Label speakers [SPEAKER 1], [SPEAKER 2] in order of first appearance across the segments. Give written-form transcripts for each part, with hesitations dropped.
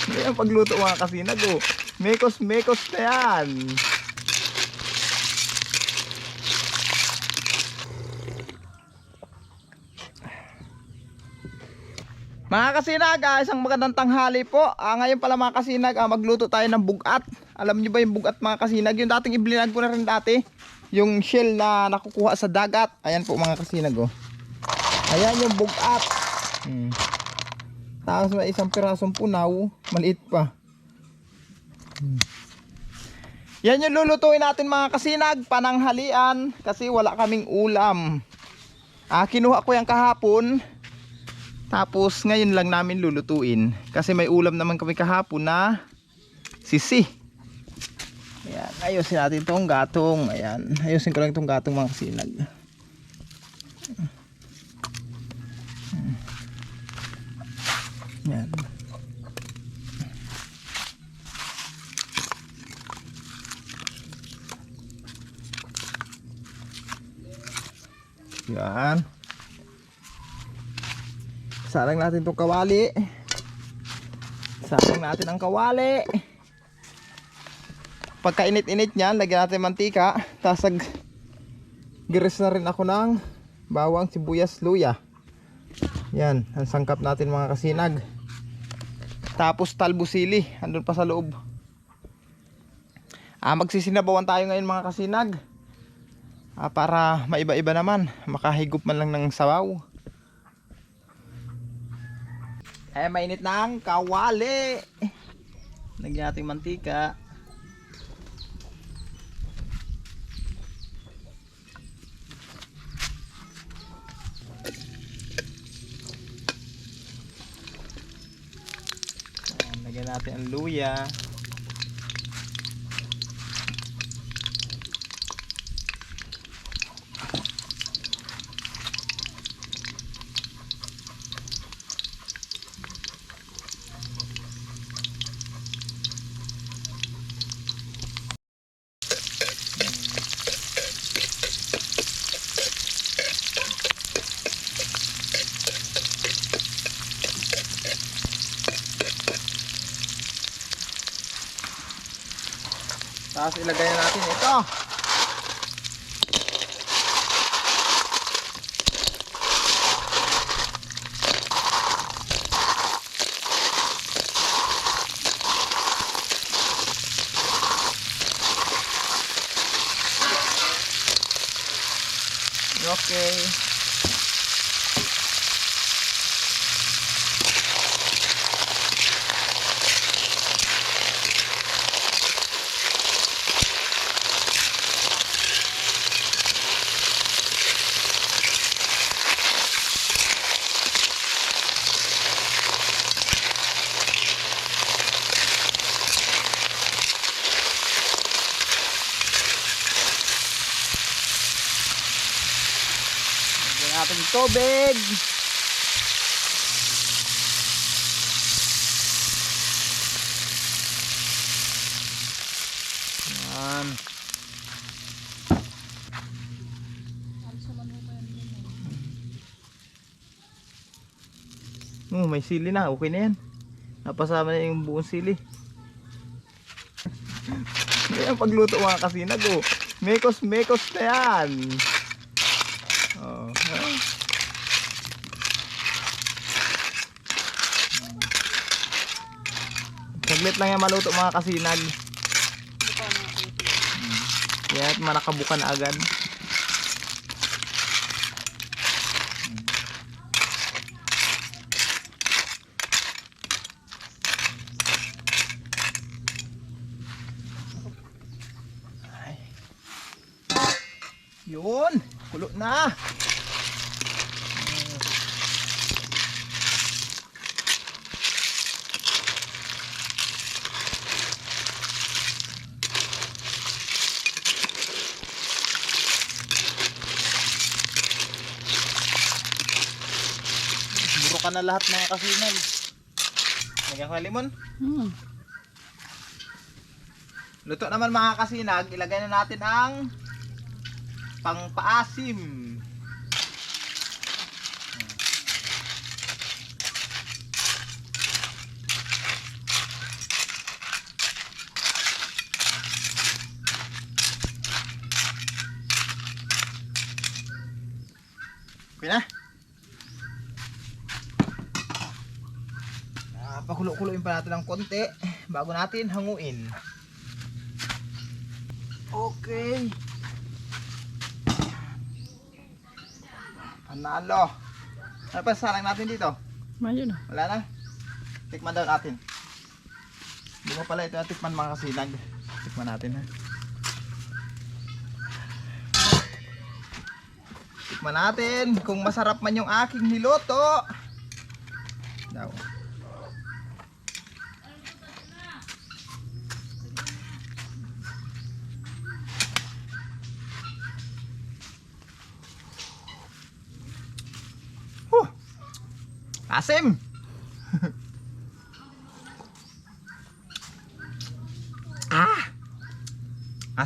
[SPEAKER 1] Ayan pagluto mga kasinag oh. Mekos mekos na yan. Mga kasinag, isang magandang tanghali po. Ngayon pala mga kasinag, magluto tayo ng bugat. Alam niyo ba yung bugat mga kasinag? Yung dating iblinag ko na rin dati. Yung shell na nakukuha sa dagat. Ayan po mga kasinag oh. Ayan yung bugat. Tapos may isang pirasong punaw. Maliit pa. Yan yung lulutuin natin mga kasinag. Pananghalian. Kasi wala kaming ulam. Kinuha ko yan kahapon. Tapos ngayon lang namin lulutuin. Kasi may ulam naman kami kahapon na sisi. Ayan, ayusin natin itong gatong. Ayan, ayusin ko lang itong gatong mga kasinag. Ayan. Ayan. Sarang natin itong kawali. Sarang natin ang kawali. Pagka init-init nyan, lagyan natin mantika. Tapos giris na rin ako ng bawang, sibuyas, luya. Yan, ang sangkap natin mga kasinag. Tapos talbosili, andun pa sa loob. Magsisinabawan tayo ngayon mga kasinag. Para maiba-iba naman, makahigop man lang ng sabaw. Mainit na ang kawali. Lagyan natin mantika. Lagyan natin ang luya. Tapos ilagay na natin ito. Okay. Ating tubig. Yan. May sili na, okay na yan. Napasama na yung buong sili. Ayan pagluto mga kasinag oh. Mekos mekos na yan. Saglit lang yan maluto mga kasinag. Yan, manakabukan agad. Yun, kulo na. Burukan na lahat mga kasinag. Lagyan ko ng limon. Luto naman mga kasinag, ilagay na natin ang pangpaasim. Pakulo-kuloyin pa natin ng konti bago natin hanguin. Okay. Panalo. Ano pa salang natin dito?
[SPEAKER 2] Mayo na.
[SPEAKER 1] Wala na. Tikman daw natin. Hindi mo pala ito tikman mga kasinag. Tikman natin ha. Tikman natin kung masarap man yung aking niluto. Daw. Asim.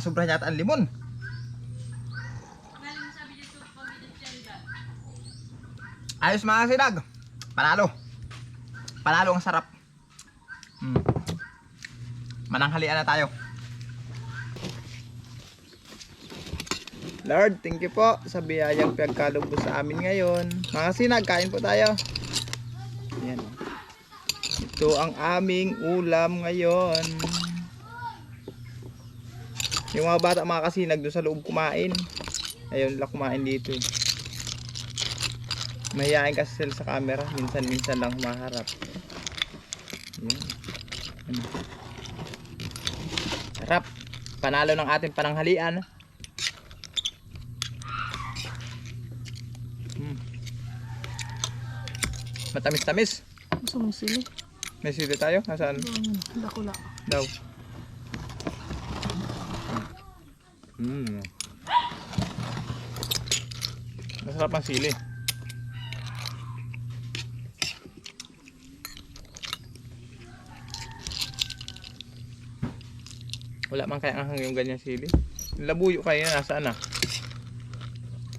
[SPEAKER 1] Sobra yata ang limon. Ayos mga sinag. Panalo. Panalo ang sarap. Mananghalian na tayo. Lord, thank you po sa biyayang pagkalubos sa amin ngayon. Mga sinag, kain po tayo. Yan. Ito ang aming ulam ngayon. Yung mga bata mga kasinag doon sa loob kumain. Ayun lang kumain dito. Mahihain kasi sila sa camera. Minsan-minsan lang humaharap. Yan. Sarap. Panalo ng ating pananghalian. Matamis-tamis.
[SPEAKER 2] Gusto mong sili?
[SPEAKER 1] May sili tayo? Nasaan?
[SPEAKER 2] Dakula.
[SPEAKER 1] Daw. Masarap ang sili. Wala man kaya ang yung ganyan sili. Labuyo kaya nasaan na?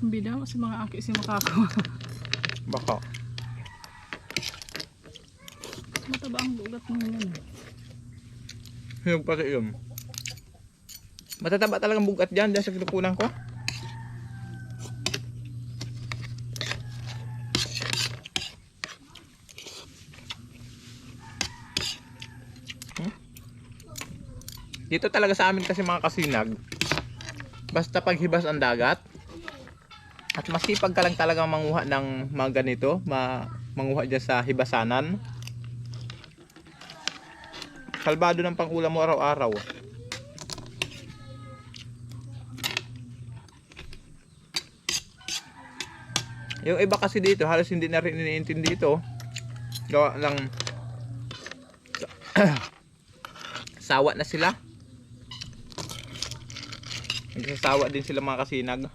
[SPEAKER 2] Hindi daw kasi mga aki si makakawa.
[SPEAKER 1] Baka.
[SPEAKER 2] Mataba ang ugat mo yan.
[SPEAKER 1] Yung pati yun. Matataba talagang bugat dyan sa kinukunan ko. Dito talaga sa amin kasi mga kasinag, basta paghibas ang dagat at masipag ka lang talaga manguha ng mga ganito, manguha dyan sa hibasanan, kalbado ng pangulam mo araw-araw. Yung iba kasi dito halos hindi na rin iniintindi ito, gawa lang sawa na sila. Nagsasawa din sila mga kasinag.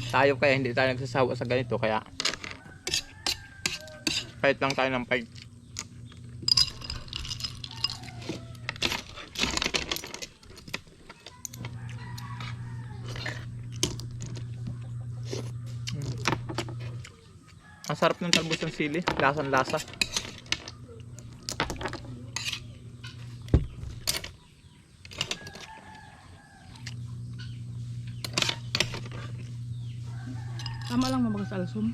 [SPEAKER 1] Tayo kaya hindi tayo nagsasawa sa ganito, kaya fight lang tayo ng fight. Ang sarap ng talbos ng sili, lasang lasa.
[SPEAKER 2] Tama lang mabagas alsum.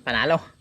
[SPEAKER 1] Panalo.